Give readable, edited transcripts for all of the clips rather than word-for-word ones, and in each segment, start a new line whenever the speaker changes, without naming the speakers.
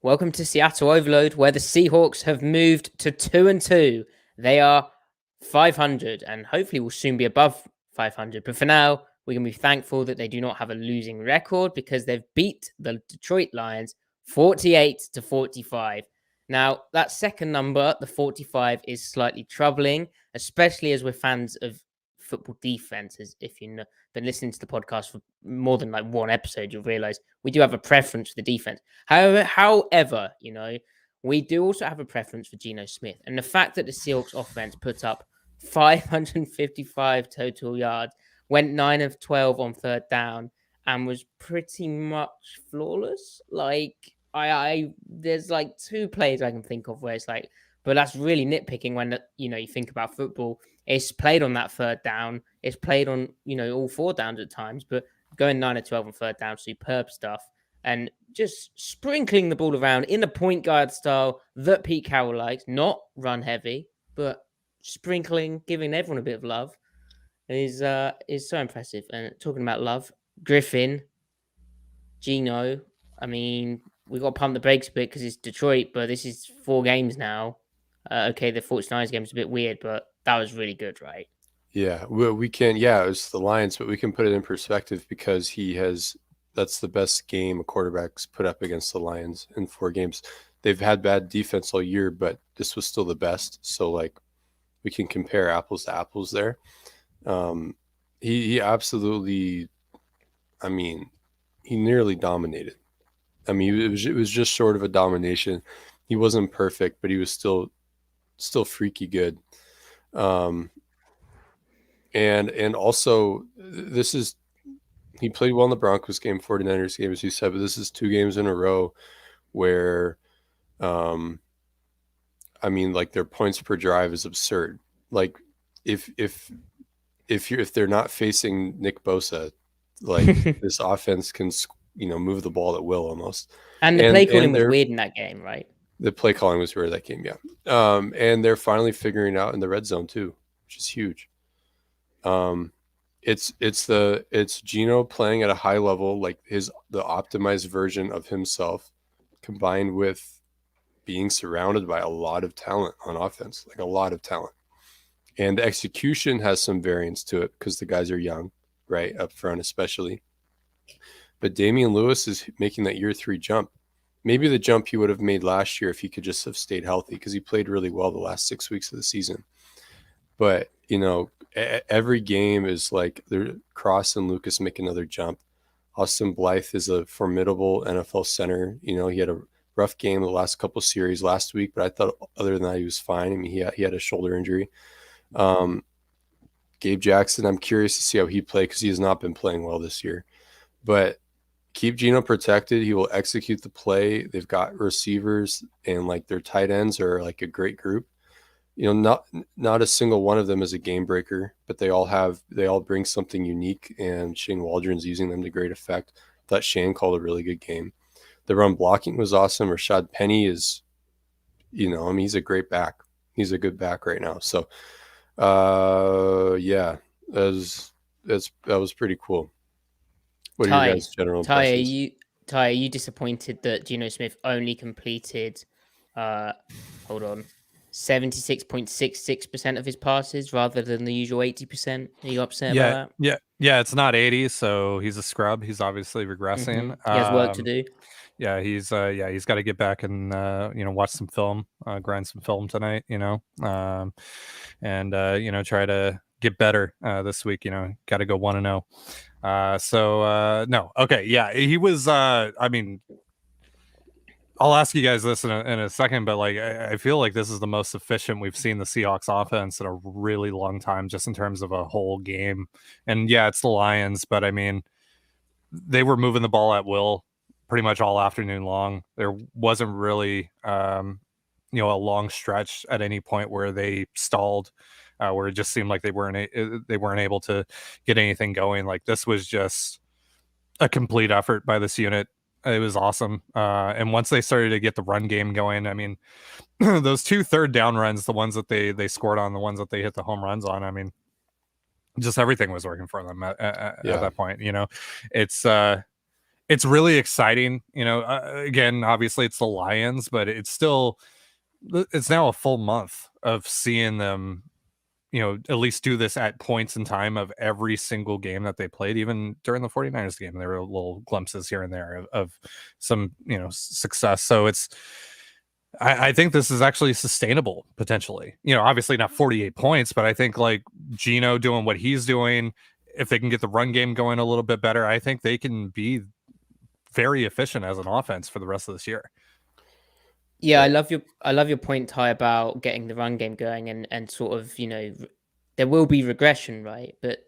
Welcome to Seattle Overload, where the Seahawks have moved to 2-2. They are 500 and hopefully will soon be above 500. But for now, we're going to be thankful that they do not have a losing record because they've beat the Detroit Lions 48-45. Now, that second number, the 45, is slightly troubling, especially as we're fans of football defenses. If you've been listening to the podcast for more than like one episode, you'll realize we do have a preference for the defense. However, we do also have a preference for Geno Smith. And the fact that the Seahawks offense put up 555 total yards, went 9 of 12 on third down, and was pretty much flawless. Like, there's like two plays I can think of where it's like, but that's really nitpicking when, you think about football. It's played on that third down. It's played on, all four downs at times, but going 9 of 12 on third down, superb stuff. And just sprinkling the ball around in the point guard style that Pete Carroll likes, not run heavy, but sprinkling, giving everyone a bit of love is so impressive. And talking about love, Griffin, Geno, I mean, we got to pump the brakes a bit because it's Detroit, but this is 4 games now. Okay, the 49ers game is a bit weird, but that was really good, right?
Yeah, we can. Yeah, it was the Lions, but we can put it in perspective because that's the best game a quarterback's put up against the Lions in 4 games. They've had bad defense all year, but this was still the best. So, like, we can compare apples to apples there. He absolutely, I mean, he nearly dominated. I mean, it was just short of a domination. He wasn't perfect, but he was still freaky good. And also he played well in the Broncos game, 49ers game, as you said, but this is 2 games in a row where, like, their points per drive is absurd. Like, if they're not facing Nick Bosa, like, this offense can, move the ball at will almost.
And the play calling was weird in that game, right?
The play calling was weird that game, yeah. And they're finally figuring out in the red zone too, which is huge. It's Geno playing at a high level, like the optimized version of himself, combined with being surrounded by a lot of talent on offense, like a lot of talent. And the execution has some variance to it because the guys are young, right, up front especially. But Damian Lewis is making that year 3 jump. Maybe the jump he would have made last year if he could just have stayed healthy, because he played really well the last 6 weeks of the season. But, every game is like Cross and Lucas make another jump. Austin Blythe is a formidable NFL center. He had a rough game the last couple series last week, but I thought other than that, he was fine. I mean, he had a shoulder injury. Gabe Jackson, I'm curious to see how he plays because he has not been playing well this year. But keep Geno protected. He will execute the play. They've got receivers, and like their tight ends are like a great group. Not a single one of them is a game breaker, but they all bring something unique, and Shane Waldron's using them to great effect. I thought Shane called a really good game. The run blocking was awesome. Rashad Penny is, he's a great back. He's a good back right now. So, yeah, that was pretty cool. What are your guys' general impressions?
Ty, are you disappointed that Geno Smith only completed, 76.66% of his passes rather than the usual 80%? Are you upset about
that? Yeah. It's not 80, so he's a scrub. He's obviously regressing.
Mm-hmm. He has work to do.
Yeah, he's got to get back and watch some film, grind some film tonight. And try to get better this week. Got to go 1-0. No, okay, yeah, he was. I'll ask you guys this in a second, but like I feel like this is the most efficient we've seen the Seahawks offense in a really long time, just in terms of a whole game. And yeah, it's the Lions, but I mean, they were moving the ball at will pretty much all afternoon long. There wasn't really a long stretch at any point where they stalled, where it just seemed like they weren't able to get anything going. Like, this was just a complete effort by this unit. It was awesome. And once they started to get the run game going, I mean, those 2 third down runs, the ones that they scored on, the ones that they hit the home runs on, I mean, just everything was working for them at that point. It's it's really exciting. Again, obviously it's the Lions, but it's now a full month of seeing them, at least do this at points in time of every single game that they played. Even during the 49ers game, there were little glimpses here and there of some, success. So I think this is actually sustainable potentially. Obviously not 48 points, but I think like Geno doing what he's doing, if they can get the run game going a little bit better, I think they can be very efficient as an offense for the rest of this year.
Yeah, I love your point, Ty, about getting the run game going and sort of, there will be regression, right? But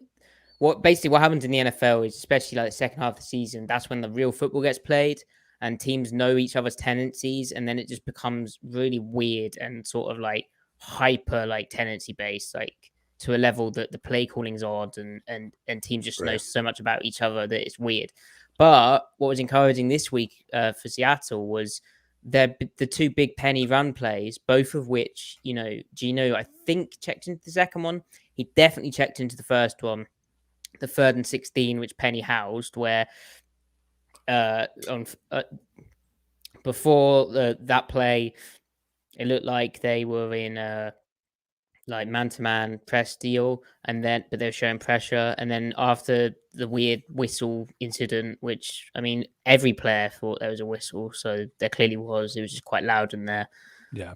what happens in the NFL is, especially like the second half of the season, that's when the real football gets played and teams know each other's tendencies, and then it just becomes really weird and sort of like hyper like tendency based, like to a level that the play calling's odd and teams just know so much about each other that it's weird. But what was encouraging this week for Seattle was the two big penny run plays, both of which, Geno, I think, checked into the second one. He definitely checked into the first one, the 3rd and 16, which Penny housed, where before that play, it looked like they were in like man-to-man press deal, but they were showing pressure, and then after the weird whistle incident, which, I mean, every player thought there was a whistle, so there clearly was. It was just quite loud in there.
Yeah.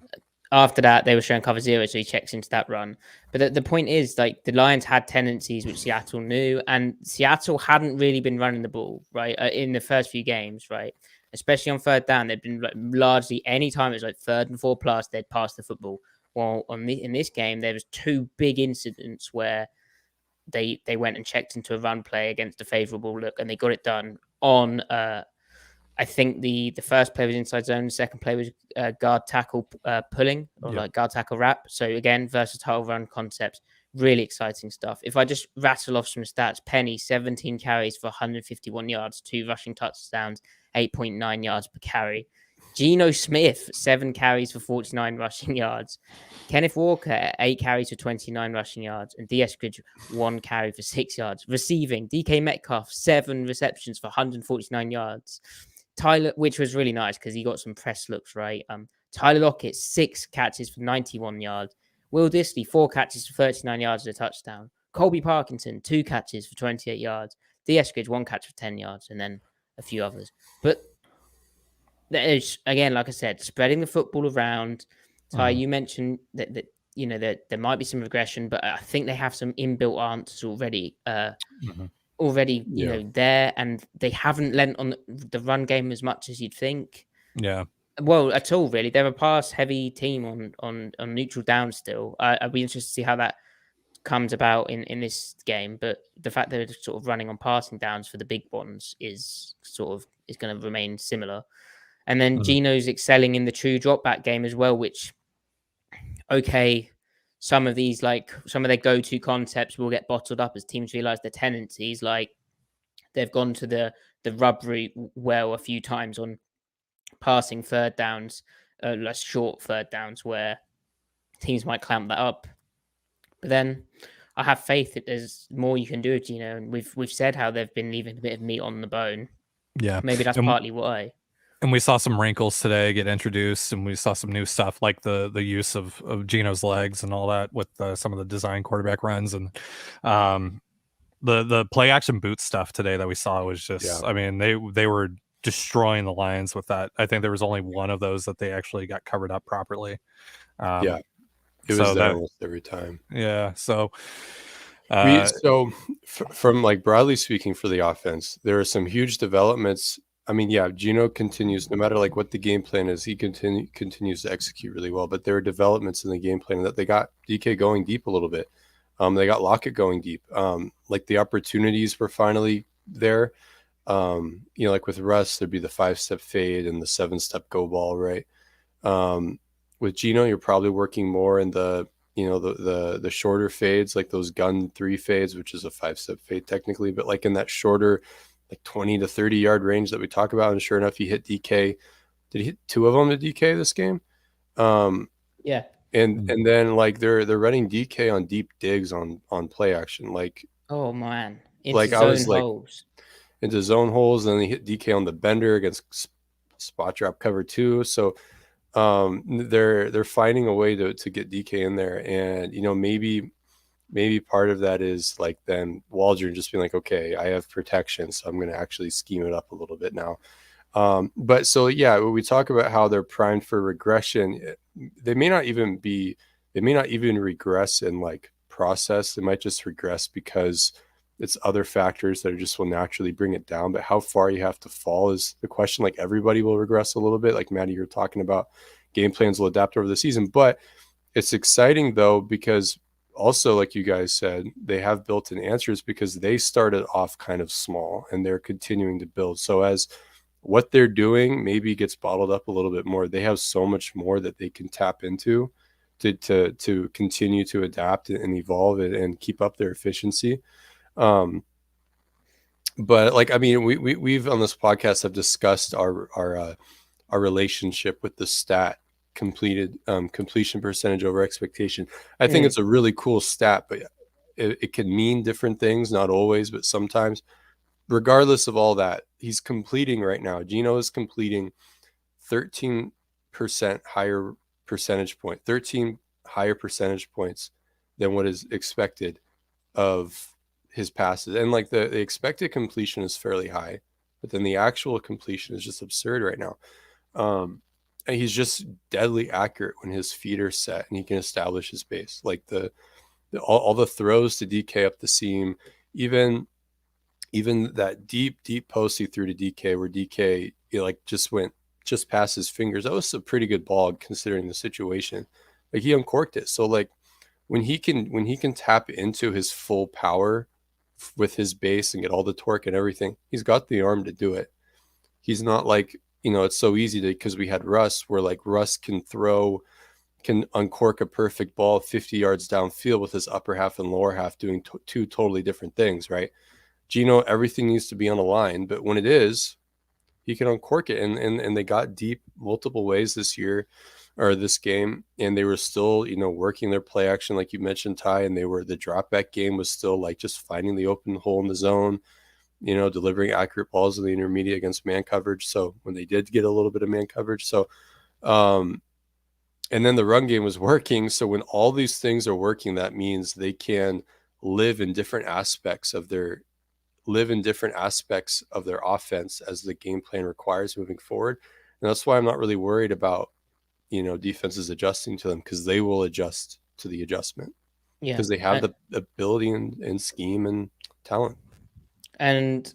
After that, they were showing cover 0, so he checks into that run. But the point is, like, the Lions had tendencies which Seattle knew, and Seattle hadn't really been running the ball, right, in the first few games, right? Especially on 3rd down, they'd been like, largely any time it was like 3rd and 4 plus, they'd pass the football. Well, in this game, there was 2 big incidents where they went and checked into a run play against a favorable look, and they got it done on. I think the first play was inside zone. The second play was guard tackle pulling, or like guard tackle wrap. So again, versatile run concepts, really exciting stuff. If I just rattle off some stats, Penny 17 carries for 151 yards, 2 rushing touchdowns, 8.9 yards per carry. Geno Smith 7 carries for 49 rushing yards. Kenneth Walker 8 carries for 29 rushing yards, and DS Eskridge 1 carry for 6 yards. Receiving, DK Metcalf 7 receptions for 149 yards. Tyler, which was really nice because he got some press looks, right? Tyler Lockett 6 catches for 91 yards. Will Dissly 4 catches for 39 yards and a touchdown. Colby Parkinson 2 catches for 28 yards. DS Eskridge 1 catch for 10 yards, and then a few others. But there's, again, like I said, spreading the football around. Ty, you mentioned that there might be some regression, but I think they have some inbuilt answers already. There, and they haven't lent on the run game as much as you'd think.
Yeah.
Well, at all, really. They're a pass-heavy team on neutral down still. I'd be interested to see how that comes about in this game, but the fact that they're sort of running on passing downs for the big ones is going to remain similar. And then Geno's excelling in the true drop back game as well, which, okay, some of their go-to concepts will get bottled up as teams realize their tendencies. Like, they've gone to the rub route well a few times on passing 3rd downs, like short 3rd downs, where teams might clamp that up. But then I have faith that there's more you can do, Geno, and we've said how they've been leaving a bit of meat on the bone.
Yeah,
maybe that's partly why.
And we saw some wrinkles today get introduced, and we saw some new stuff like the use of Geno's legs and all that with some of the design quarterback runs, and the play action boot stuff today that we saw was just, I mean, they were destroying the Lions with that. I think there was only one of those that they actually got covered up properly.
It was there almost every time.
Yeah, so.
From like broadly speaking for the offense, there are some huge developments. I mean, Geno continues, no matter like what the game plan is, he continues to execute really well. But there are developments in the game plan that they got DK going deep a little bit. They got Lockett going deep. Like the opportunities were finally there. Like with Russ, there'd be the 5-step fade and the 7-step go ball, right? With Geno, you're probably working more in the shorter fades, like those gun 3 fades, which is a 5-step fade technically, but like in that shorter, like 20 to 30 yard range that we talk about. And sure enough, he hit DK. Did he hit 2 of them to DK this game?
Yeah.
And then like they're running DK on deep digs on play action. Like,
oh man,
like I was like,
holes.
into zone holes, and then they hit DK on the bender against spot drop cover 2. So they're finding a way to get DK in there, and maybe part of that is like then Waldron just being like, okay, I have protection, so I'm going to actually scheme it up a little bit now. But so yeah, when we talk about how they're primed for regression, they may not even regress in like process. They might just regress because it's other factors that just will naturally bring it down. But how far you have to fall is the question. Like everybody will regress a little bit. Like Maddie, you're talking about game plans will adapt over the season. But it's exciting though, because also, like you guys said, they have built-in answers because they started off kind of small and they're continuing to build. So as what they're doing maybe gets bottled up a little bit more, they have so much more that they can tap into to continue to adapt and evolve and keep up their efficiency. But like, I mean, we've on this podcast have discussed our relationship with the stat completion percentage over expectation. I think it's a really cool stat, but it can mean different things, not always, but sometimes. Regardless of all that, he's completing right now. Geno is completing 13% higher percentage point, 13 higher percentage points than what is expected of his passes. And like the expected completion is fairly high, but then the actual completion is just absurd right now. And he's just deadly accurate when his feet are set and he can establish his base. Like all the throws to DK up the seam, even that deep post he threw to DK where DK like just past his fingers. That was a pretty good ball considering the situation. Like he uncorked it. So like when he can tap into his full power with his base and get all the torque and everything, he's got the arm to do it. He's not like, it's so easy because we had Russ where like Russ can uncork a perfect ball 50 yards downfield with his upper half and lower half doing two totally different things, right? Geno, everything needs to be on a line, but when it is, he can uncork it. And they got deep multiple ways this year or this game, and they were still, working their play action like you mentioned, Ty, and the drop back game was still like just finding the open hole in the zone, delivering accurate balls in the intermediate against man coverage. So when they did get a little bit of man coverage, so and then the run game was working. So when all these things are working, that means they can live in different aspects of their offense as the game plan requires moving forward. And that's why I'm not really worried about, defenses adjusting to them, because they will adjust to the adjustment. Yeah. Because they have the ability and scheme and talent.
And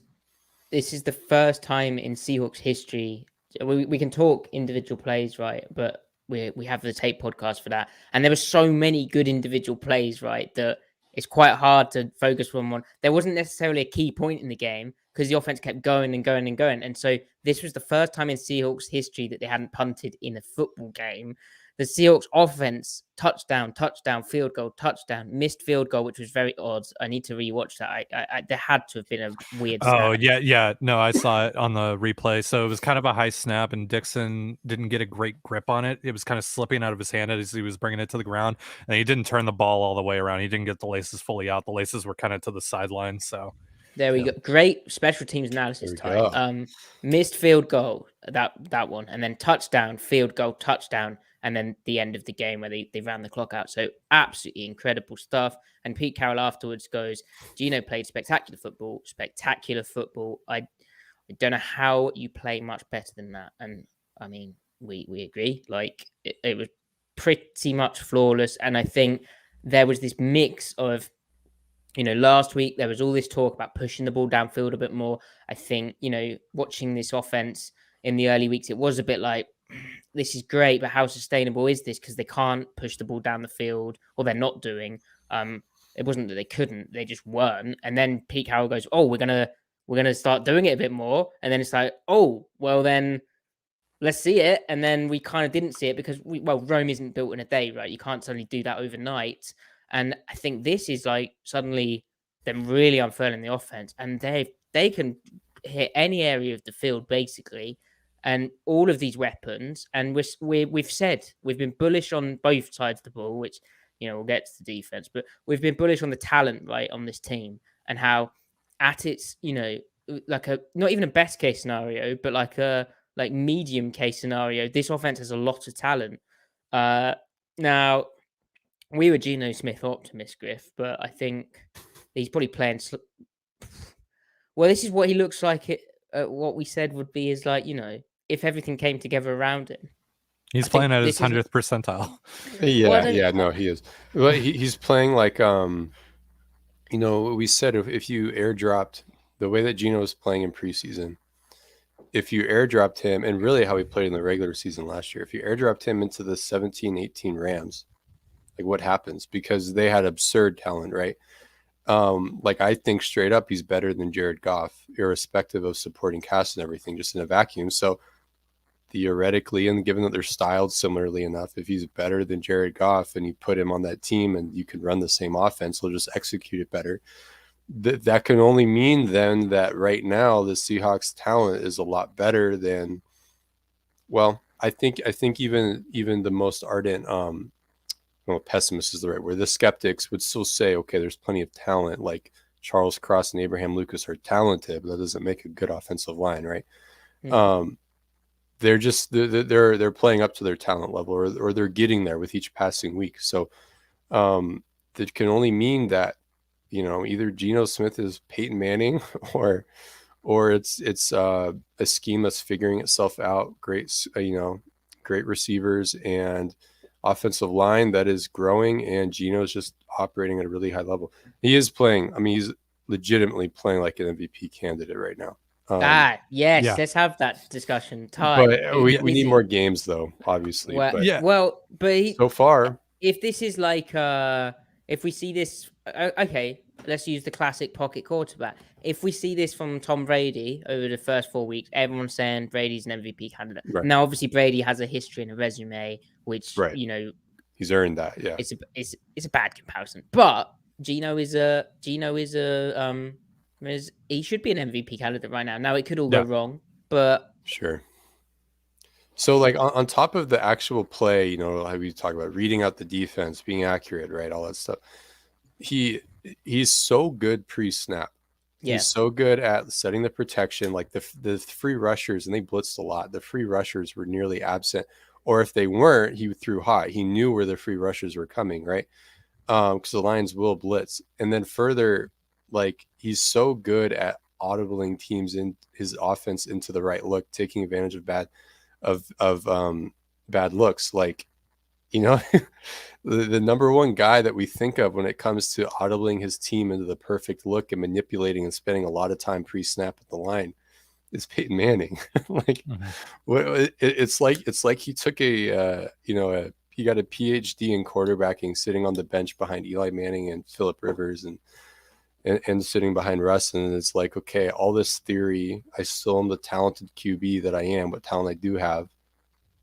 this is the first time in Seahawks history, we can talk individual plays, right? But we have the tape podcast for that. And there were so many good individual plays, right, that it's quite hard to focus on one. There wasn't necessarily a key point in the game because the offense kept going and going and going. And so this was the first time in Seahawks history that they hadn't punted in a football game. The Seahawks offense, touchdown, field goal, touchdown, missed field goal, which was very odd. I need to rewatch that. There had to have been a weird snap.
Oh, yeah. No, I saw it on the replay. So it was kind of a high snap, and Dixon didn't get a great grip on it. It was kind of slipping out of his hand as he was bringing it to the ground, and he didn't turn the ball all the way around. He didn't get the laces fully out. The laces were kind of to the sideline, so...
There we go. Great special teams analysis, Ty. Missed field goal, that one, and then touchdown, field goal, touchdown, and then the end of the game where they ran the clock out. So absolutely incredible stuff. And Pete Carroll afterwards goes, Geno played spectacular football. I don't know how you play much better than that. And I mean, we agree. Like it was pretty much flawless. And I think there was this mix of, last week there was all this talk about pushing the ball downfield a bit more. I think, watching this offense in the early weeks, it was a bit like, this is great, but how sustainable is this? Because they can't push the ball down the field, or they're not doing. It wasn't that they couldn't; they just weren't. And then Pete Carroll goes, "Oh, we're gonna start doing it a bit more." And then it's like, "Oh, well then, let's see it." And then we kind of didn't see it because Rome isn't built in a day, right? You can't suddenly do that overnight. And I think this is like suddenly them really unfurling the offense, and they can hit any area of the field basically, and all of these weapons. And we've said we've been bullish on both sides of the ball, which we'll get to the defense, but we've been bullish on the talent right on this team and how at its not even a best case scenario, but like a medium case scenario. This offense has a lot of talent. Now we were Geno Smith optimist, Griff, but I think he's probably playing. Well, this is what he looks like. What we said would be is like, if everything came together around him.
He's playing at his 100th percentile.
Yeah, no, he is. Well, he's playing like we said if you airdropped the way that Geno was playing in preseason, if you airdropped him, and really how he played in the regular season last year, if you airdropped him into the 17-18 Rams, like what happens? Because they had absurd talent, right? Like I think straight up he's better than Jared Goff, irrespective of supporting cast and everything, just in a vacuum. So theoretically, and given that they're styled similarly enough, if he's better than Jared Goff and you put him on that team and you can run the same offense, he'll just execute it better. That can only mean then that right now the Seahawks talent is a lot better than, well, I think even the most ardent pessimist is the right word. The skeptics would still say, okay, there's plenty of talent, like Charles Cross and Abraham Lucas are talented, but that doesn't make a good offensive line, right? Mm-hmm. They're playing up to their talent level, or they're getting there with each passing week. So that can only mean that either Geno Smith is Peyton Manning, or it's a scheme that's figuring itself out. Great receivers and offensive line that is growing, and Geno's just operating at a really high level. He is playing. I mean, he's legitimately playing like an MVP candidate right now.
Yes, yeah. Let's have that discussion.
But we need more games, though, obviously.
But
so far,
if this is like, if we see this, okay, let's use the classic pocket quarterback. If we see this from Tom Brady over the first 4 weeks, everyone's saying Brady's an MVP candidate. Right. Now, obviously, Brady has a history and a resume, which
he's earned that. Yeah,
it's a bad comparison, but Geno is he should be an MVP candidate right now. Now it could all go wrong, but
sure. So like on top of the actual play, how we talk about reading out the defense, being accurate, right? All that stuff. He's so good pre-snap. Yeah. He's so good at setting the protection, like the free rushers, and they blitzed a lot. The free rushers were nearly absent, or if they weren't, he threw high. He knew where the free rushers were coming, right? Because the Lions will blitz. And then further, like he's so good at audibling teams in his offense into the right look, taking advantage of bad looks. Like, the number one guy that we think of when it comes to audibling his team into the perfect look and manipulating and spending a lot of time pre-snap at the line is Peyton Manning. Like, it's like he took he got a PhD in quarterbacking, sitting on the bench behind Eli Manning and Phillip Rivers and sitting behind Russ, and it's like, okay, all this theory, I still am the talented QB that I am, what talent I do have,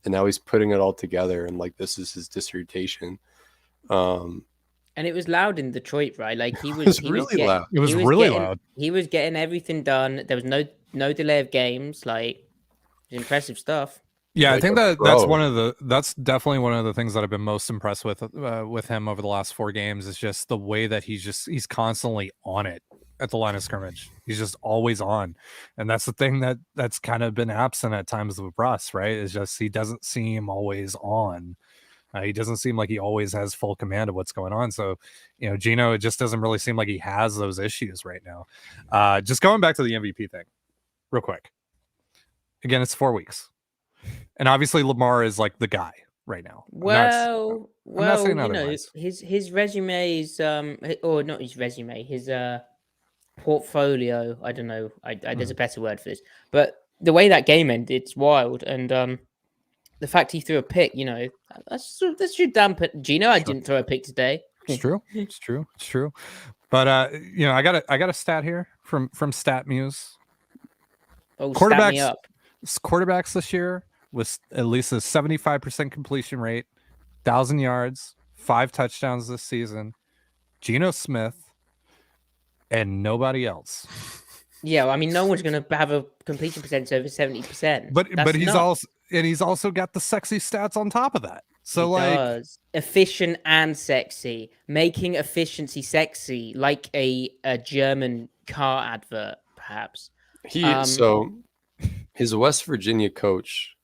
and now he's putting it all together, and like this is his dissertation.
And it was loud in Detroit, right? Like he was
really loud. It was really loud.
He was getting everything done. There was no delay of games. Like, it was impressive stuff.
Yeah, like I think that's definitely one of the things that I've been most impressed with him over the last 4 games is just the way that he's constantly on it at the line of scrimmage. He's just always on, and that's the thing that's kind of been absent at times with Russ, right? Is just he doesn't seem always on. He doesn't seem like he always has full command of what's going on. So, Geno, it just doesn't really seem like he has those issues right now. Just going back to the MVP thing, real quick. Again, it's 4 weeks. And obviously Lamar is like the guy right now.
I'm not saying otherwise. His resume is or not his resume, his portfolio. I don't know. There's a better word for this, but the way that game ended, it's wild. And the fact he threw a pick, that should dampen. Geno, I didn't throw a pick today.
It's true. It's true. But I got a stat here from StatMuse.
Oh, stat me up.
Quarterbacks this year was at least a 75% completion rate, 1,000 yards, 5 touchdowns this season. Geno Smith and nobody else.
Yeah, well, I mean, no one's going to have a completion percentage over 70%.
But he's also got the sexy stats on top of that. So
he does. Efficient and sexy, making efficiency sexy, like a German car advert, perhaps.
So his West Virginia coach,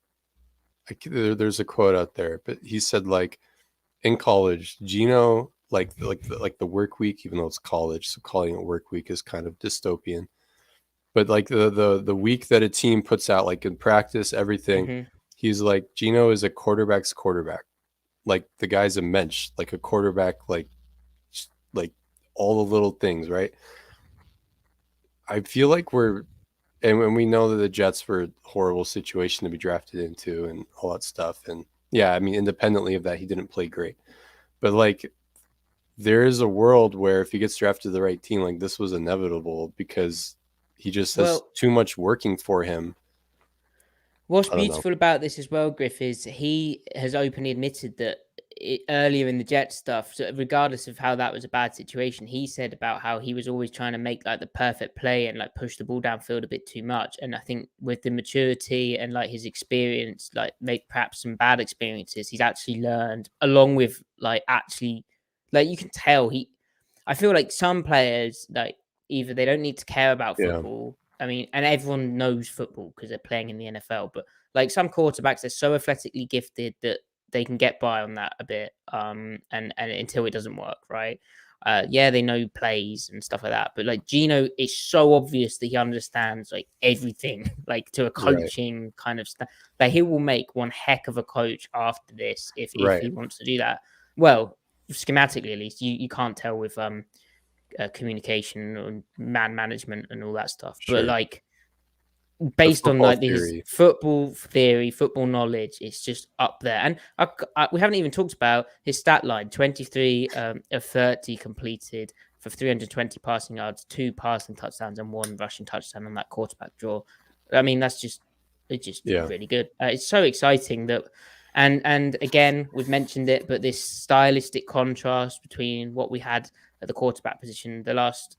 there's a quote out there, but he said like in college, Geno like the work week, even though it's college, so calling it work week is kind of dystopian. But like the week that a team puts out, like in practice, everything, he's like, Geno is a quarterback's quarterback. Like the guy's a mensch, like a quarterback, like all the little things, right? I feel like and we know that the Jets were a horrible situation to be drafted into and all that stuff. And yeah, I mean, independently of that, he didn't play great. But like, there is a world where if he gets drafted to the right team, like this was inevitable because he just has too much working for him.
What's beautiful about this as well, Griff, is he has openly admitted that earlier in the Jets stuff, so regardless of how that was a bad situation, he said about how he was always trying to make like the perfect play and like push the ball downfield a bit too much. And I think with the maturity and like his experience, like make perhaps some bad experiences, he's actually learned along with like actually like you can tell I feel like some players like either they don't need to care about football. I mean, and everyone knows football because they're playing in the NFL, but like some quarterbacks, they're so athletically gifted that they can get by on that a bit. And until it doesn't work, right? Yeah, they know plays and stuff like that, but like Geno, it's so obvious that he understands like everything, like to a coaching kind of stuff. Like he will make one heck of a coach after this if he wants to do that. Well, schematically at least, you can't tell with communication and man management and all that stuff, but like based on like his football theory, football knowledge, it's just up there. And we haven't even talked about his stat line: 23 of 30 completed for 320 passing yards, 2 passing touchdowns, and 1 rushing touchdown on that quarterback draw. I mean, it's just really good. It's so exciting that. And again, we've mentioned it, but this stylistic contrast between what we had at the quarterback position the last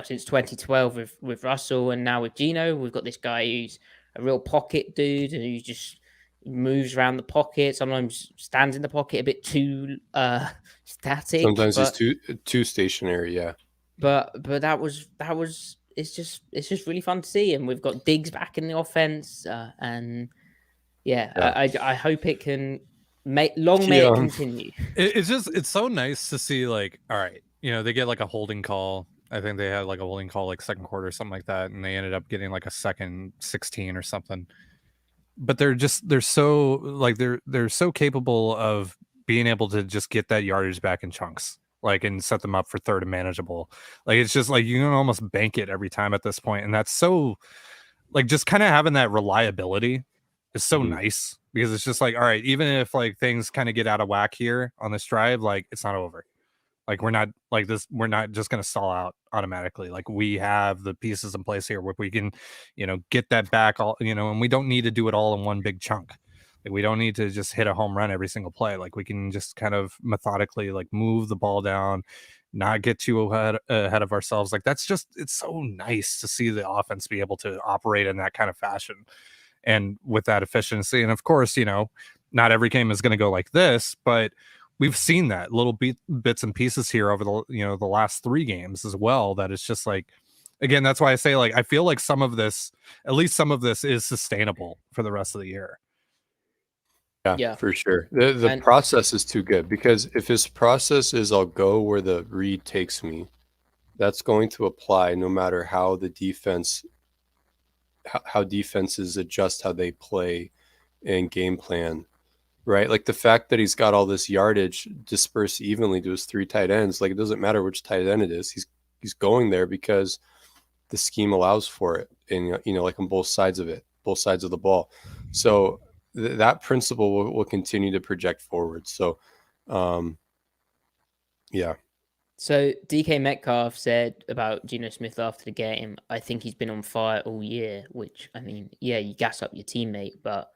since 2012 with Russell and now with Geno, we've got this guy who's a real pocket dude and who just moves around the pocket, sometimes stands in the pocket a bit too static.
Sometimes he's too stationary, yeah.
But that was it's just really fun to see, and we've got Diggs back in the offense, and I hope it can may it continue.
It's so nice to see, like, all right, they get like a holding call. I think they had like a holding call like second quarter or something like that, and they ended up getting like a second 16 or something. But they're so like they're so capable of being able to just get that yardage back in chunks, like, and set them up for third and manageable. Like it's just like you can almost bank it every time at this point, and that's so like just kind of having that reliability is so nice, because it's just like, all right, even if like things kind of get out of whack here on this drive, like it's not over. Like we're not like this. We're not just going to stall out automatically. Like we have the pieces in place here where we can, get that back all, and we don't need to do it all in one big chunk. Like we don't need to just hit a home run every single play. Like we can just kind of methodically like move the ball down, not get too ahead of ourselves. Like it's so nice to see the offense be able to operate in that kind of fashion and with that efficiency. And of course, not every game is going to go like this, but we've seen that little bits and pieces here over the the last 3 games as well, that it's just like, again, that's why I say, like, I feel like at least some of this is sustainable for the rest of the year.
Yeah, for sure. The process is too good, because if his process is I'll go where the read takes me, that's going to apply no matter how the how defenses adjust how they play and game plan. Right, like the fact that he's got all this yardage dispersed evenly to his 3 tight ends, like it doesn't matter which tight end it is. He's going there because the scheme allows for it, and like on both sides of the ball. So that principle will continue to project forward. So, yeah.
So DK Metcalf said about Geno Smith after the game, I think he's been on fire all year. Which, I mean, yeah, you gas up your teammate, but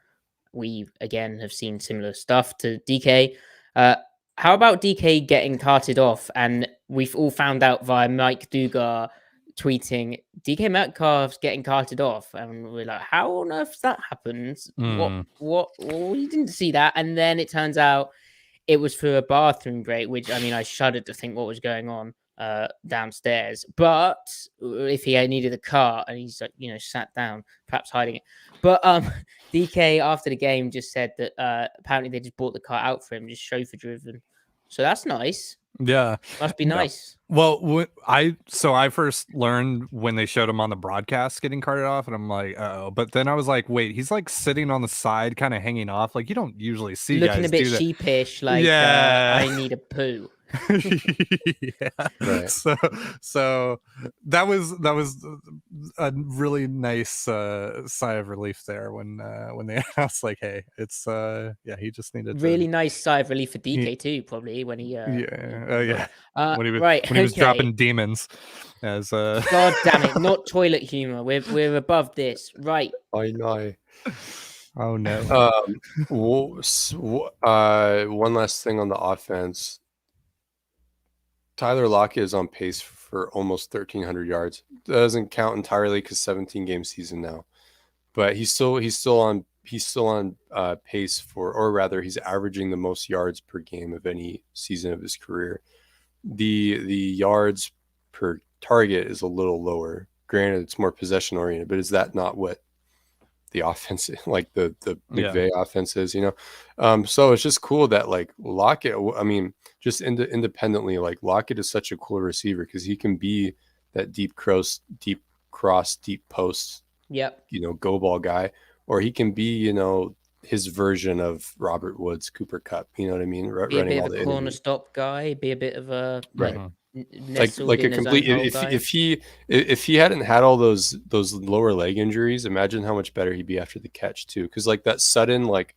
we again have seen similar stuff to DK. How about DK getting carted off? And we've all found out via Mike Dugar tweeting DK Metcalf's getting carted off, and we're like, how on earth that happens? What? We didn't see that, and then it turns out it was for a bathroom break. Which, I mean, I shuddered to think what was going on. downstairs. But if he needed a car and he's like, sat down, perhaps hiding it. But DK after the game just said that apparently they just bought the car out for him, just chauffeur driven. So that's nice.
Yeah,
must be nice.
Well, I first learned when they showed him on the broadcast getting carted off, and I'm like, oh. But then I was like, wait, he's like sitting on the side, kind of hanging off. Like you don't usually see
looking
guys
a bit
do that.
sheepish, like I need a poo.
Yeah.
Right.
So that was a really nice sigh of relief there when they announced like, hey, it's he just needed
really nice sigh of relief for DK too, probably when he
when he was dropping demons as
God damn it, not toilet humor. We're above this, right?
I know.
Oh no.
One last thing on the offense. Tyler Lockett is on pace for almost 1,300 yards. Doesn't count entirely because 17 game season now, but he's still on pace for, or rather, he's averaging the most yards per game of any season of his career. The yards per target is a little lower. Granted, it's more possession oriented, but is that not what the offense, like the McVay offense is, so it's just cool that like Lockett, I mean, just independently, like Lockett is such a cool receiver because he can be that deep cross, deep post, go ball guy, or he can be, his version of Robert Woods, Cooper Kupp, you know what I mean?
Be a bit of a corner stop guy, be a bit of a
like a complete. If he hadn't had all those lower leg injuries, imagine how much better he'd be after the catch too. Because like that sudden like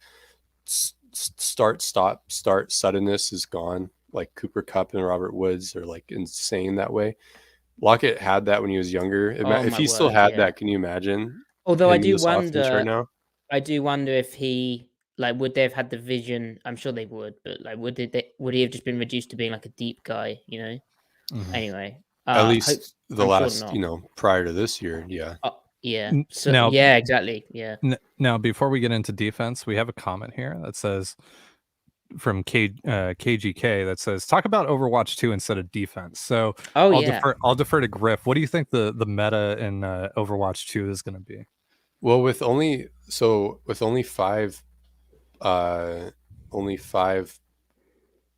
start suddenness is gone. Like Cooper Kupp and Robert Woods are like insane that way. Lockett had that when he was younger. If he still had that, can you imagine?
Although I do wonder right now. I do wonder if he would they have had the vision? I'm sure they would, but like would he have just been reduced to being like a deep guy?
Mm-hmm.
Anyway,
at least last, prior to this year,
So now, exactly. Yeah.
Now, before we get into defense, we have a comment here that says from KGK that says talk about Overwatch 2 instead of defense. So I'll defer to Griff. What do you think the meta in Overwatch 2 is going to be?
Well, with only five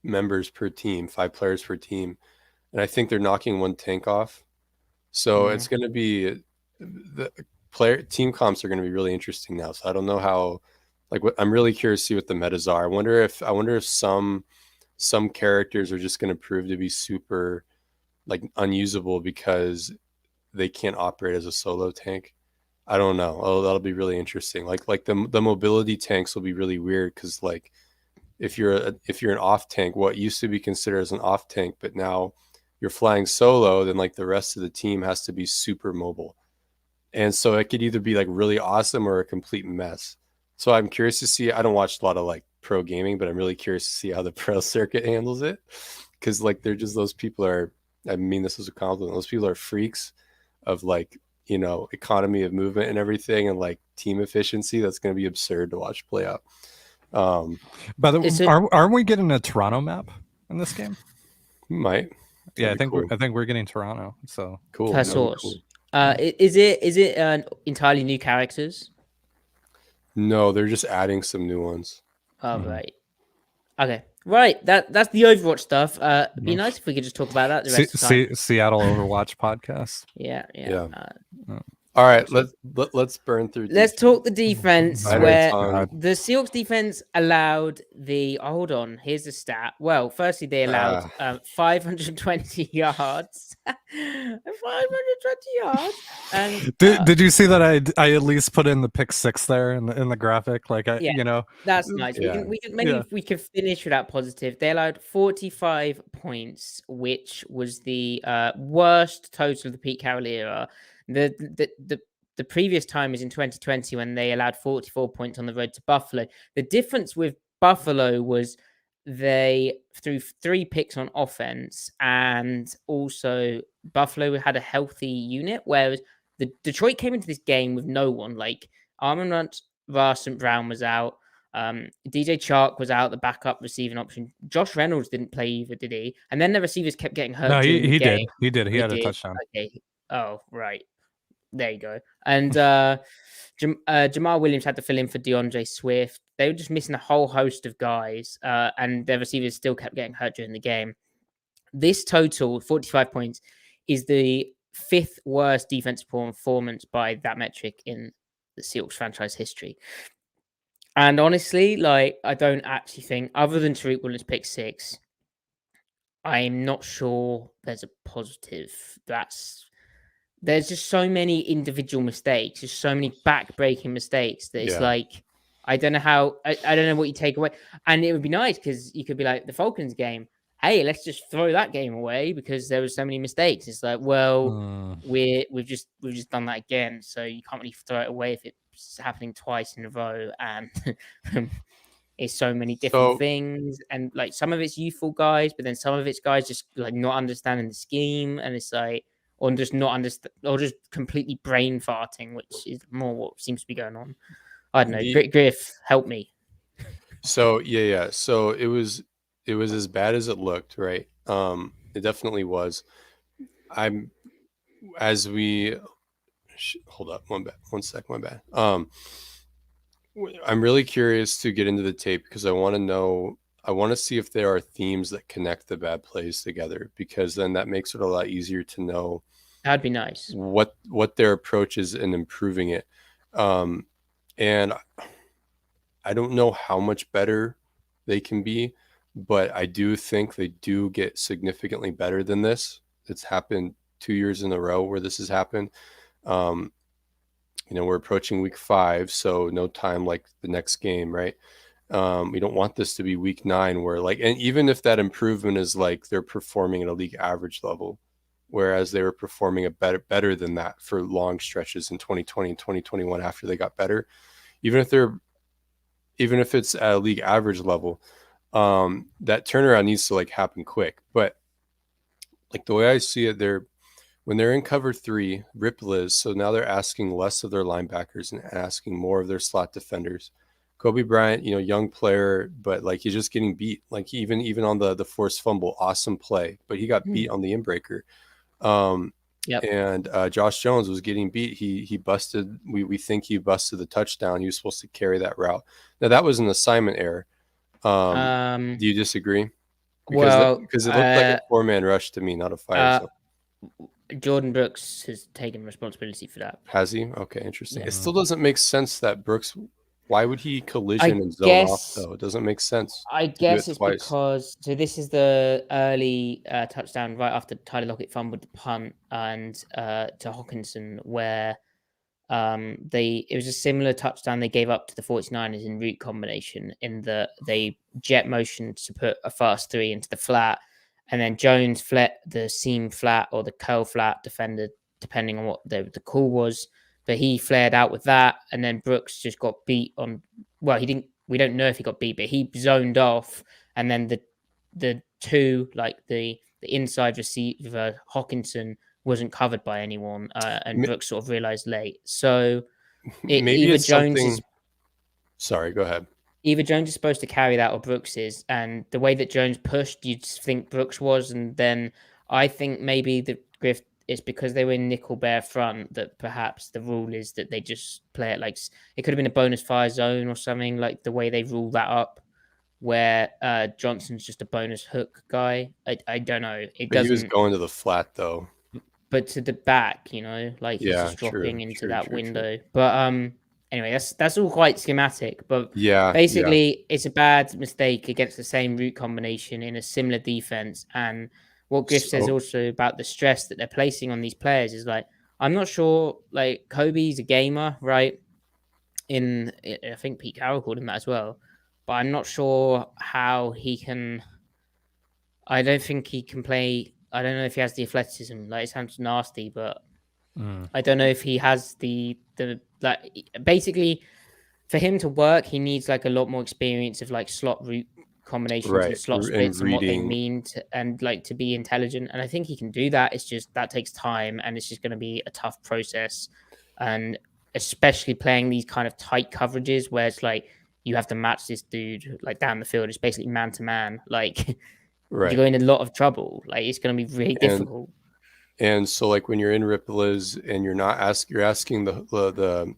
members per team, 5 players per team, and I think they're knocking one tank off. So it's going to be the team comps are going to be really interesting now. So I don't know how, I'm really curious to see what the metas are. I wonder if some characters are just going to prove to be super unusable because they can't operate as a solo tank. I don't know. Oh, that'll be really interesting. Like the mobility tanks will be really weird because if you're an off tank, what used to be considered as an off tank, but now you're flying solo, then the rest of the team has to be super mobile. And so it could either be really awesome or a complete mess. So I'm curious to see. I don't watch a lot of pro gaming, but I'm really curious to see how the pro circuit handles it. Because they're just, those people are, I mean this is a compliment, those people are freaks of economy of movement and everything, and team efficiency. That's going to be absurd to watch play out.
By the way, aren't we getting a Toronto map in this game?
Might.
Yeah, I think we're getting Toronto. So
cool.
That's awesome. Is it entirely new characters?
No, they're just adding some new ones.
Oh, right. Okay. Right. That's the Overwatch stuff. It'd be nice if we could just talk about that the rest of the time.
Seattle Overwatch podcast.
Yeah.
All right, let's burn through.
Let's talk the defense, where the Seahawks defense allowed hold on, here's the stat. Well, firstly, they allowed 520 yards. 520 yards. And
did you see that I at least put in the pick 6 there in the graphic?
That's nice.
Yeah.
We can finish with that positive. They allowed 45 points, which was the worst total of the Pete Carroll era. The previous time is in 2020 when they allowed 44 points on the road to Buffalo. The difference with Buffalo was they threw 3 picks on offense, and also Buffalo had a healthy unit, whereas the Detroit came into this game with no one. Armand Ross St. Brown was out. DJ Chark was out, the backup receiving option. Josh Reynolds didn't play either, did he? And then the receivers kept getting hurt
No,
during the
he
game.
did. He did. He had a
did.
touchdown.
Okay. Oh, right. There you go. And Jamal Williams had to fill in for DeAndre Swift. They were just missing a whole host of guys, and their receivers still kept getting hurt during the game. This total, 45 points, is the 5th worst defensive performance by that metric in the Seahawks franchise history. And honestly, like, I don't actually think, other than Tariq Woolen's pick 6, I'm not sure there's a positive. There's just so many individual mistakes, just so many back-breaking mistakes that it's like, I don't know how, I don't know what you take away. And it would be nice because you could be like, the Falcons game, hey, let's just throw that game away because there were so many mistakes. It's like, well, we've just done that again, so you can't really throw it away if it's happening twice in a row, and it's so many different things, and like some of it's youthful guys, but then some of it's guys just like not understanding the scheme, and it's like, or just not understand, or just completely brain farting, which is more what seems to be going on. I don't know. Griff, help me.
So yeah. So it was as bad as it looked, right? It definitely was. Hold up, one sec, my bad. I'm really curious to get into the tape because I want to see if there are themes that connect the bad plays together, because then that makes it a lot easier to know.
That'd be nice.
What their approach is in improving it. And I don't know how much better they can be, but I do think they do get significantly better than this. It's happened 2 years in a row where this has happened. We're approaching week 5, so no time like the next game, right? We don't want this to be week 9 where and even if that improvement is like they're performing at a league average level, whereas they were performing better than that for long stretches in 2020 and 2021 after they got better, even if it's at a league average level, that turnaround needs to happen quick. But the way I see it, when they're in cover 3, rip Liz, so now they're asking less of their linebackers and asking more of their slot defenders. Kobe Bryant, young player, but he's just getting beat. Even on the forced fumble, awesome play, but he got beat on the inbreaker. And Josh Jones was getting beat. He busted. We think he busted the touchdown. He was supposed to carry that route. Now that was an assignment error. Do you disagree? Because it looked like a 4-man rush to me, not a fire zone.
Jordan Brooks has taken responsibility for that.
Has he? Okay, interesting. Yeah. It still doesn't make sense that Brooks. Why would he collision and zone off though? It doesn't make sense.
I guess it's because this is the early touchdown right after Tyler Lockett fumbled the punt and to Hawkinson, where it was a similar touchdown they gave up to the 49ers in route combination, in that they jet motioned to put a fast 3 into the flat, and then Jones flat the seam flat or the curl flat defender, depending on what the call was. But he flared out with that, and then Brooks just got beat on. Well, he didn't. We don't know if he got beat, but he zoned off, and then the two, the inside receiver Hawkinson wasn't covered by anyone, and Brooks sort of realized late. So
maybe Jones is. Sorry, go ahead.
Either Jones is supposed to carry that or Brooks is, and the way that Jones pushed, you'd think Brooks was, and then I think maybe the Griff. It's because they were in nickel bear front that perhaps the rule is that they just play it it could have been a bonus fire zone or something, like the way they rule that up, where Johnson's just a bonus hook guy. I don't know. He
was going to the flat though.
But to the back, he's just dropping into that window. But anyway, that's all quite schematic. But basically, it's a bad mistake against the same route combination in a similar defense. And what Griff says also about the stress that they're placing on these players is I'm not sure, Kobe's a gamer, right? I think Pete Carroll called him that as well, but I'm not sure how he can. I don't think he can play. I don't know if he has the athleticism. It sounds nasty, but I don't know if he has the basically for him to work, he needs a lot more experience of slot route combinations and slot splits and what they mean and to be intelligent. And I think he can do that. It's just that takes time, and it's just going to be a tough process. And especially playing these kind of tight coverages where it's you have to match this dude like down the field. It's basically man to man. Like
Right.
you're in a lot of trouble. Like it's going to be really difficult.
And so like when you're in Ripliz and you're asking the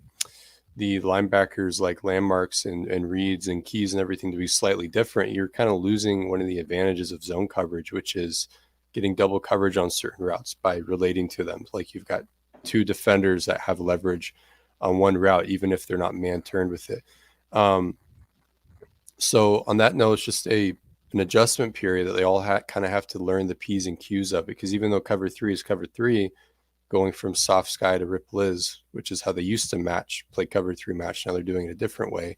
linebackers like landmarks and reads and keys and everything to be slightly different, you're kind of losing one of the advantages of zone coverage, which is getting double coverage on certain routes by relating to them. Like you've got two defenders that have leverage on one route, even if they're not man turned with it. So on that note, it's just an adjustment period that they all kind of have to learn the P's and Q's of, because even though cover 3 is cover 3, going from soft sky to rip Liz, which is how they used to play cover 3 match. Now they're doing it a different way.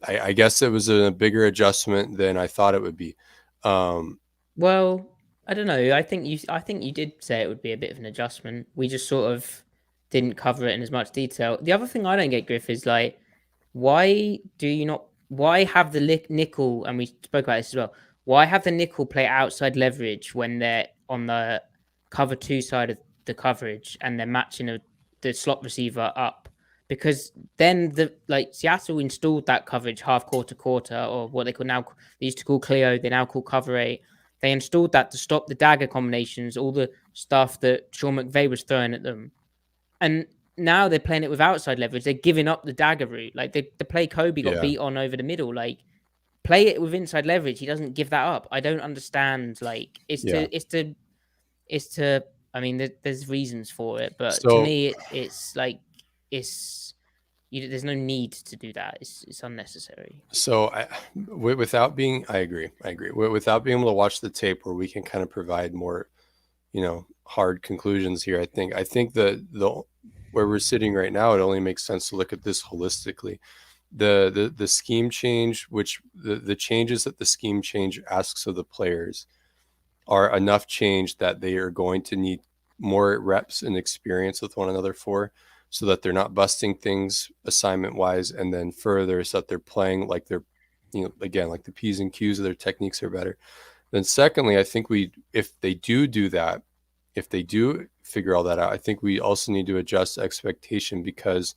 I guess it was a bigger adjustment than I thought it would be.
Well, I don't know. I think you did say it would be a bit of an adjustment. We just sort of didn't cover it in as much detail. The other thing I don't get, Griff, is like, why have the nickel, and we spoke about this as well, why have the nickel play outside leverage when they're on the cover 2 side of the coverage and they're matching the slot receiver up? Because then Seattle installed that coverage half quarter, or what they used to call Clio, they now call cover 8. They installed that to stop the dagger combinations, all the stuff that Sean McVay was throwing at them. And now they're playing it with outside leverage. They're giving up the dagger route. Like the play Kobe got beat on over the middle. Like play it with inside leverage. He doesn't give that up. I don't understand. Like it's to. I mean, there's reasons for it, but to me, it's like there's no need to do that. It's unnecessary.
So I agree. Without being able to watch the tape where we can kind of provide more, hard conclusions here. I think the where we're sitting right now, it only makes sense to look at this holistically. The scheme change, which the changes that the scheme change asks of the players are enough change that they are going to need more reps and experience with one another so that they're not busting things assignment wise, and then further so that they're playing like they're, again, like the P's and Q's of their techniques are better. Then secondly, I think if they do that, if they do figure all that out, I think we also need to adjust expectation because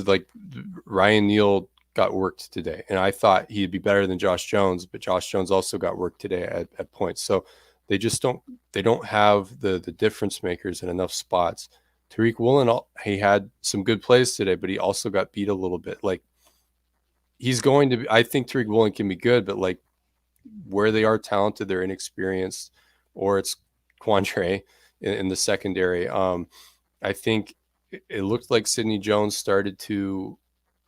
like Ryan Neal got worked today, and I thought he'd be better than Josh Jones, but Josh Jones also got worked today at points. So they don't have the difference makers in enough spots. Tariq Woolen, he had some good plays today, but he also got beat a little bit. Like I think Tariq Woolen can be good, but like where they are talented, they're inexperienced, or it's Quandre in the secondary. I think it looked like Sidney Jones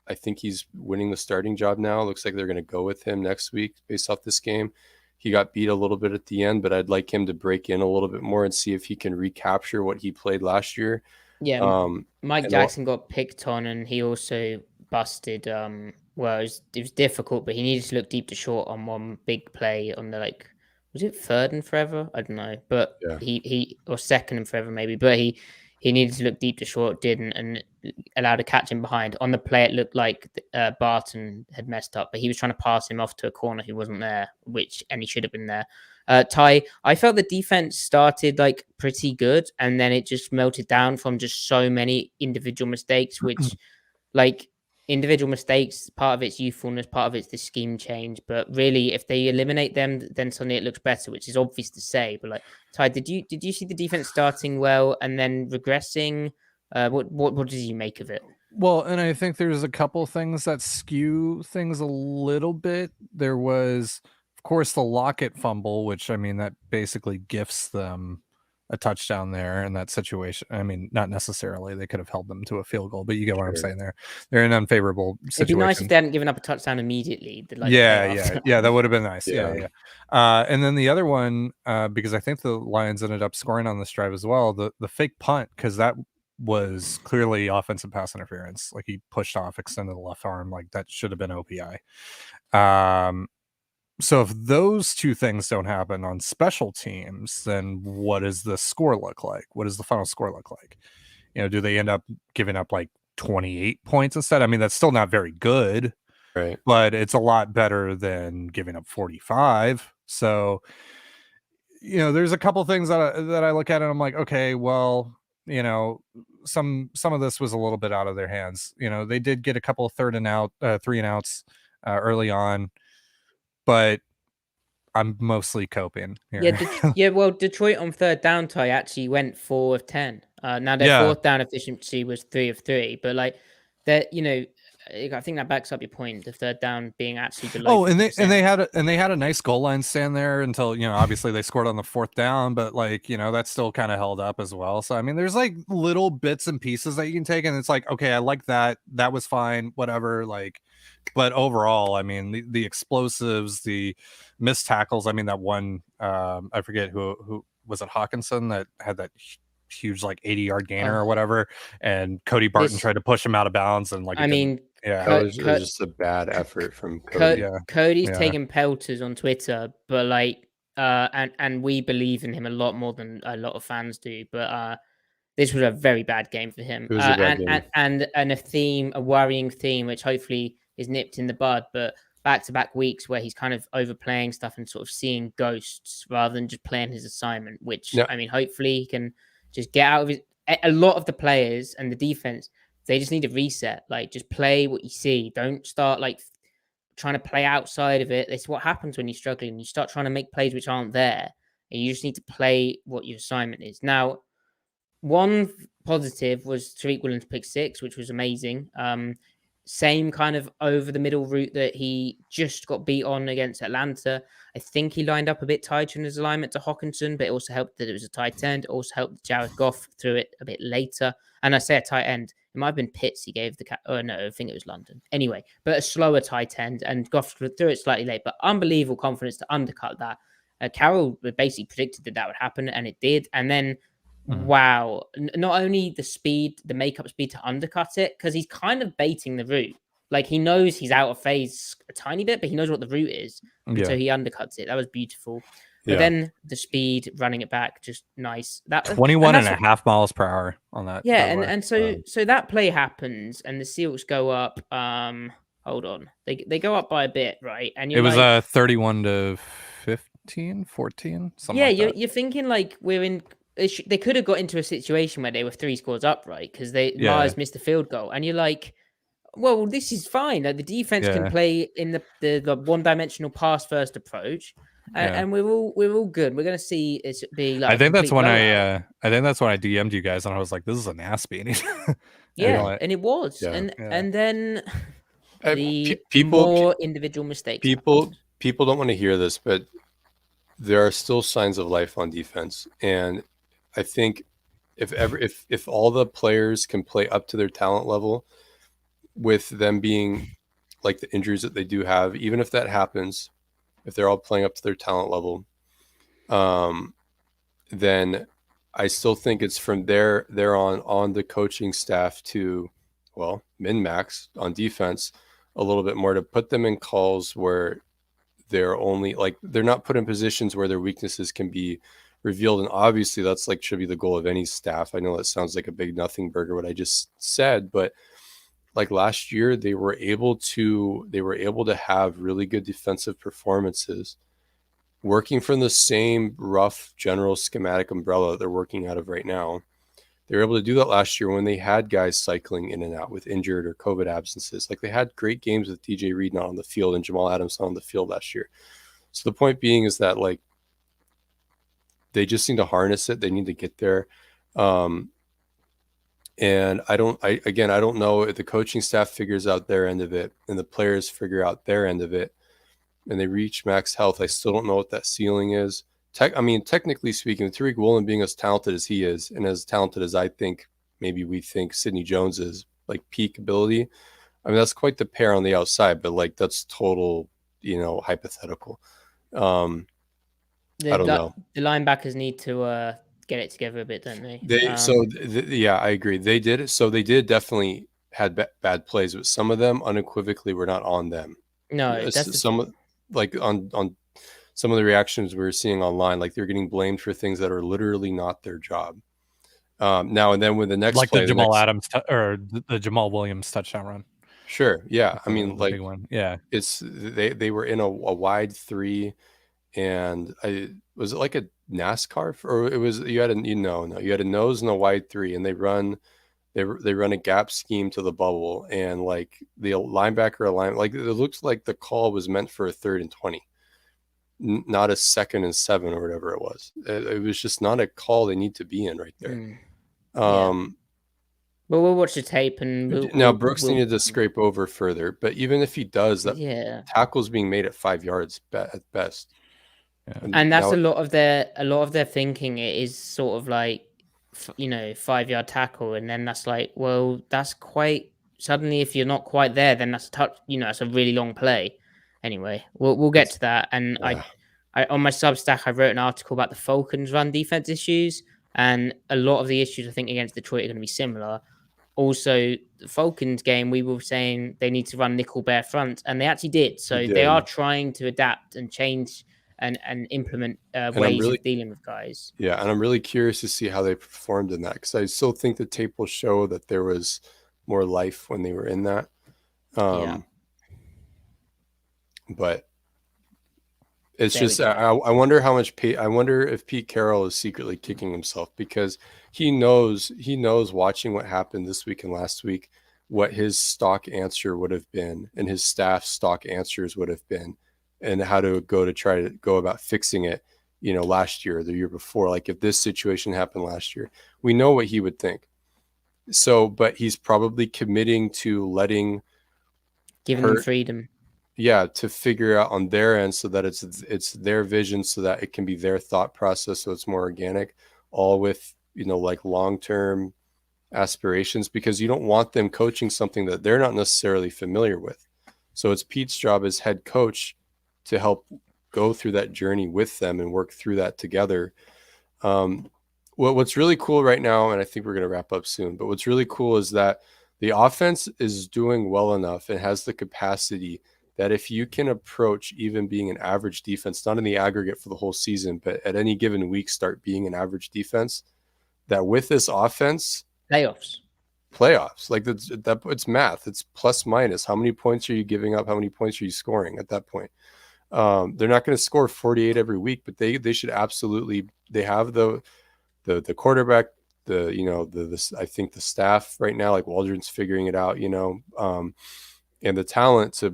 I think he's winning the starting job now. It looks like they're going to go with him next week based off this game. He got beat a little bit at the end, but I'd like him to break in a little bit more and see if he can recapture what he played last year.
Yeah, Mike Jackson got picked on, and he also busted. Well, it was difficult, but he needed to look deep to short on one big play on the was it 3rd and forever? I don't know, but he or 2nd and forever maybe, but he needed to look deep to short, didn't, and allowed a catch in behind. On the play, it looked like Barton had messed up, but he was trying to pass him off to a corner who wasn't there, and he should have been there. Ty, I felt the defense started pretty good, and then it just melted down from just so many individual mistakes, which individual mistakes, part of it's youthfulness, part of it's the scheme change. But really, if they eliminate them, then suddenly it looks better, which is obvious to say. But Ty, did you see the defense starting well and then regressing? What did you make of it?
Well, and I think there's a couple things that skew things a little bit. There was, of course, the Lockett fumble, which, I mean, that basically gifts them a touchdown there in that situation. I mean, not necessarily. They could have held them to a field goal, but you get what I'm saying there. They're in an unfavorable situation.
It'd be nice if they hadn't given up a touchdown immediately.
Yeah, that would have been nice. Yeah. And then the other one, because I think the Lions ended up scoring on this drive as well, the fake punt, because that was clearly offensive pass interference. Like he pushed off, extended the left arm, like that should have been OPI. So if those two things don't happen on special teams, then what does the score look like? What does the final score look like? Do they end up giving up 28 points instead? I mean, that's still not very good,
right?
But it's a lot better than giving up 45. So, there's a couple things that I look at and I'm like, okay, well, some of this was a little bit out of their hands. They did get a couple of 3 and outs early on, but I'm mostly coping here.
Well, Detroit on third down tie actually went 4 of 10. Now their fourth down efficiency was 3 of 3, but like that, I think that backs up your point. The third down being actually below.
And they had a nice goal line stand there until obviously they scored on the fourth down, but like that's still kind of held up as well. So I mean, there's like little bits and pieces that you can take, and it's like, okay, I like that. That was fine, whatever. Like, but overall, I mean, the explosives, the missed tackles. I mean, that one, I forget who was it, Hawkinson, that had that huge like 80-yard gainer or whatever, and Cody Barton tried to push him out of bounds, and like
it was just a bad effort from Cody.
Cody's taking pelters on Twitter, but like and we believe in him a lot more than a lot of fans do, but this was a very bad game for him.
It was a bad game.
And a worrying theme, which hopefully is nipped in the bud, but back-to-back weeks where he's kind of overplaying stuff and sort of seeing ghosts rather than just playing his assignment, which, I mean, hopefully he can just get out of it. A lot of the players and the defense, they just need to reset. Like, just play what you see. Don't start, like, trying to play outside of it. It's what happens when you're struggling. You start trying to make plays which aren't there, and you just need to play what your assignment is. Now, one positive was Tariq Woolen's pick 6, which was amazing. Same kind of over the middle route that he just got beat on against Atlanta. I think he lined up a bit tighter in his alignment to Hawkinson, but it also helped that it was a tight end. It also helped that Jared Goff threw it a bit later. And I say a tight end, it might have been Pitts he gave oh no, I think it was London. Anyway, but a slower tight end, and Goff threw it slightly late, but unbelievable confidence to undercut that. Carroll basically predicted that would happen, and it did. And then wow, not only the speed, the makeup speed to undercut it, because he's kind of baiting the route. Like, he knows he's out of phase a tiny bit, but he knows what the route is. So he undercuts it. That was beautiful. But then the speed, running it back, just nice. That
21 and a half miles per hour on that.
Yeah, and so that play happens, and the Seahawks go up. Hold on. They go up by a bit, right? And
it was 31 to 15, 14, something like that.
You're thinking like we're in... They could have got into a situation where they were 3 scores up, right? Because Myers missed a field goal, and you're like, "Well, this is fine. Like, the defense can play in the one-dimensional pass-first approach, and we're all good. We're going to see it be like."
I think that's when I DM'd you guys, and I was like, "This is an ass beating."
And it was, and then more individual mistakes.
People don't want to hear this, but there are still signs of life on defense, and I think if all the players can play up to their talent level, with them being like the injuries that they do have, even if that happens, if they're all playing up to their talent level, then I still think it's from there on the coaching staff to, well, min-max on defense a little bit more, to put them in calls where they're only like, they're not put in positions where their weaknesses can be revealed. And obviously that's like should be the goal of any staff. I know that sounds like a big nothing burger what I just said, but like last year they were able to have really good defensive performances working from the same rough general schematic umbrella they're working out of right now. They were able to do that last year when they had guys cycling in and out with injured or COVID absences. Like, they had great games with DJ Reed not on the field and Jamal Adams not on the field last year. So the point being is that, like, they just need to harness it. They need to get there. And I don't know if the coaching staff figures out their end of it and the players figure out their end of it and they reach max health. I still don't know what that ceiling is. Technically speaking, Tariq Woolen being as talented as he is, and as talented as I think maybe we think Sidney Jones is, like peak ability, I mean, that's quite the pair on the outside, but like that's total, hypothetical. I don't know.
The linebackers need to get it together a bit, don't they?
I agree. They did it. So they did definitely had bad plays, but some of them unequivocally were not on them.
No,
on some of the reactions we were seeing online, like they're getting blamed for things that are literally not their job. Now and then with the next play,
the Jamal Adams or the Jamal Williams touchdown run.
Sure, yeah. I mean, like,
big one. Yeah,
it's they were in a wide 3, and was it like a NASCAR or it was you had a nose and a wide 3, and they run They run a gap scheme to the bubble, and like the linebacker alignment, like it looks like the call was meant for a 3rd and 20, not a 2nd and 7 or whatever it was. It was just not a call they need to be in right there.
Well, we'll watch the tape and
now Brooks needed to scrape over further, but even if he does, that tackle's being made at 5 yards at best.
And that's a lot of their thinking. It is sort of like, 5-yard tackle, and then that's like, well, that's quite suddenly. If you're not quite there, then that's a touch. That's a really long play. Anyway, we'll get to that. And I on my Substack, I wrote an article about the Falcons' run defense issues, and a lot of the issues I think against Detroit are going to be similar. Also, the Falcons game, we were saying they need to run nickel bear front, and they actually did. So they are trying to adapt and change and implement ways of dealing with guys.
Yeah, and I'm really curious to see how they performed in that, because I still think the tape will show that there was more life when they were in that. But it's just I wonder how much I wonder if Pete Carroll is secretly kicking himself, because he knows watching what happened this week and last week what his stock answer would have been and his staff's stock answers would have been, and how to try to go about fixing it, last year or the year before. Like if this situation happened last year, we know what he would think. So, but he's probably committing to
giving them freedom.
Yeah, to figure out on their end, so that it's their vision, so that it can be their thought process, so it's more organic, all with, like long-term aspirations, because you don't want them coaching something that they're not necessarily familiar with. So it's Pete's job as head coach to help go through that journey with them and work through that together. What's really cool right now, and I think we're going to wrap up soon, but what's really cool is that the offense is doing well enough and has the capacity that if you can approach even being an average defense, not in the aggregate for the whole season, but at any given week start being an average defense, that with this offense, playoffs, like that it's math. It's plus minus. How many points are you giving up? How many points are you scoring at that point? They're not going to score 48 every week, but they should absolutely. They have the quarterback, I think the staff right now, like Waldron's figuring it out, and the talent to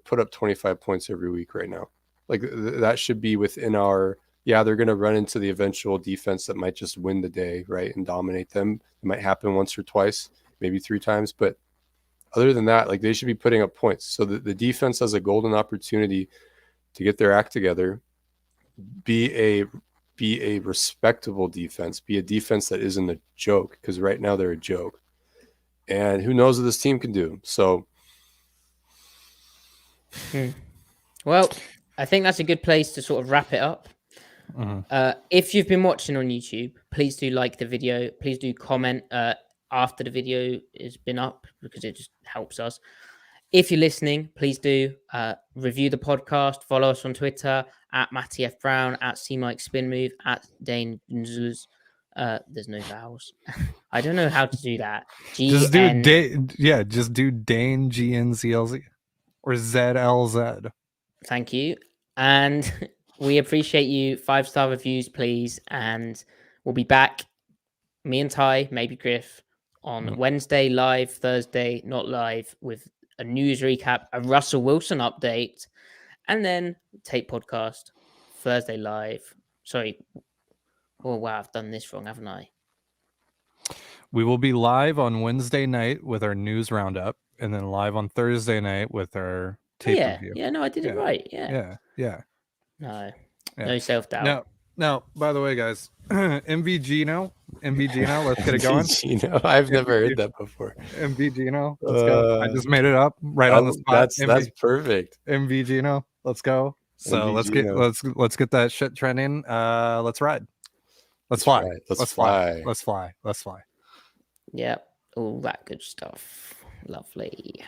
put up 25 points every week right now. Like that should be within our. Yeah, they're going to run into the eventual defense that might just win the day, right, and dominate them. It might happen once or twice, maybe 3 times, but other than that, like they should be putting up points. So the defense has a golden opportunity to get their act together, be a respectable defense, be a defense that isn't a joke, because right now they're a joke. And who knows what this team can do. So
well, I think that's a good place to sort of wrap it up. If you've been watching on YouTube, please do like the video. Please do comment after the video has been up, because it just helps us. If you're listening, please do review the podcast. Follow us on Twitter at Matty F. Brown, at CMikeSpinMove, at Dane Gunzlers. There's no vowels. I don't know how to do that.
Just do Dane GNZLZ or ZLZ.
Thank you. And we appreciate you. 5-star reviews, please. And we'll be back, me and Ty, maybe Griff, on Wednesday live, Thursday not live, with a news recap, a Russell Wilson update, and then tape podcast, Thursday live. Sorry. Oh, wow, I've done this wrong, haven't I?
We will be live on Wednesday night with our news roundup, and then live on Thursday night with our tape review.
Yeah, no, I did it right. Yeah. No self-doubt.
Now, by the way, guys, MV Geno, let's get it going.
Geno, I've never heard that before.
MV Geno, let's go. I just made it up right on the spot.
That's perfect.
MV Geno, let's go. So let's get that shit trending. Let's ride. Let's fly. Let's fly.
Yeah, all that good stuff. Lovely.